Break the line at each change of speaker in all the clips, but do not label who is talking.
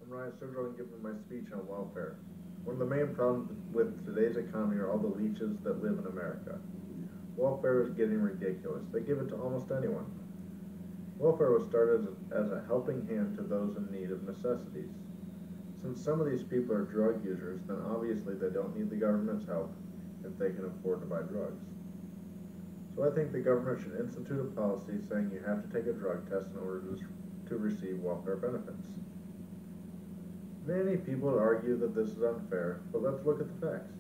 I'm Ryan Sturgell and giving my speech on welfare. One of the main problems with today's economy are all the leeches that live in America. Welfare is getting ridiculous. They give it to almost anyone. Welfare was started as a helping hand to those in need of necessities. Since some of these people are drug users, then obviously they don't need the government's help if they can afford to buy drugs. So I think the government should institute a policy saying you have to take a drug test in order to receive welfare benefits. Many people argue that this is unfair, but let's look at the facts.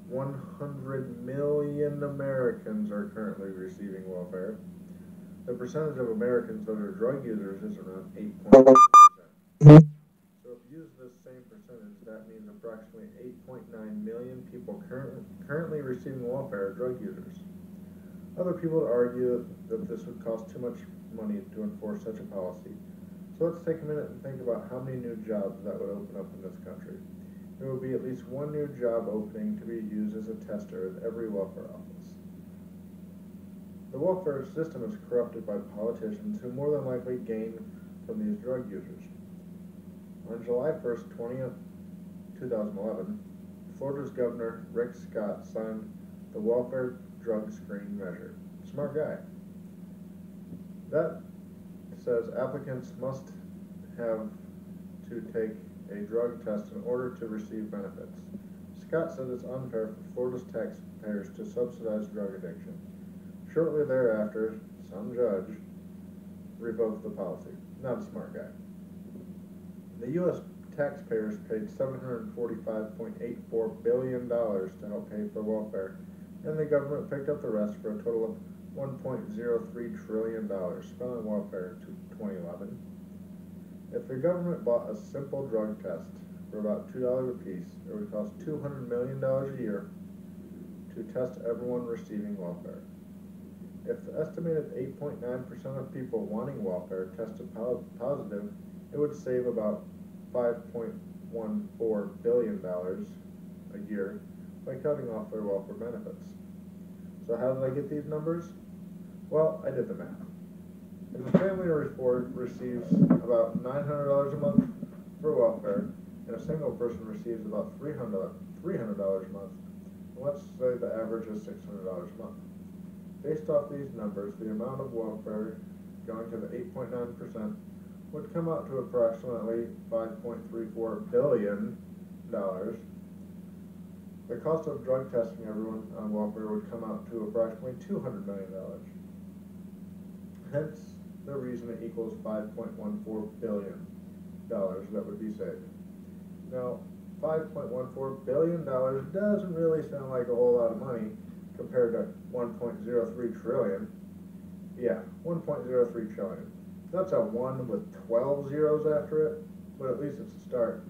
100 million Americans are currently receiving welfare. The percentage of Americans that are drug users is around 8.9%. So if you use this same percentage, that means approximately 8.9 million people currently receiving welfare are drug users. Other people argue that this would cost too much money to enforce such a policy. So let's take a minute and think about how many new jobs that would open up in this country. There would be at least one new job opening to be used as a tester at every welfare office. The welfare system is corrupted by politicians who more than likely gain from these drug users. On July 1st, 2011, Florida's Governor Rick Scott signed the Welfare Drug Screen Measure. Smart guy. That says applicants must have to take a drug test in order to receive benefits. Scott said it's unfair for Florida's taxpayers to subsidize drug addiction. Shortly thereafter, some judge revoked the policy. Not a smart guy. The U.S. taxpayers paid $745.84 billion to help pay for welfare, and the government picked up the rest for a total of $1.03 trillion spent on welfare to 2011. If the government bought a simple drug test for about $2 a piece, it would cost $200 million a year to test everyone receiving welfare. If the estimated 8.9% of people wanting welfare tested positive, it would save about $5.14 billion a year by cutting off their welfare benefits. So how did I get these numbers? Well, I did the math. If a family receives about $900 a month for welfare, and a single person receives about $300 a month, let's say the average is $600 a month. Based off these numbers, the amount of welfare going to the 8.9% would come out to approximately $5.34 billion. The cost of drug testing everyone on welfare would come out to approximately $200 million. Hence, the reason it equals $5.14 billion that would be saved. Now, $5.14 billion doesn't really sound like a whole lot of money compared to $1.03 trillion. Yeah, $1.03 trillion. That's a 1 with 12 zeros after it, but at least it's a start.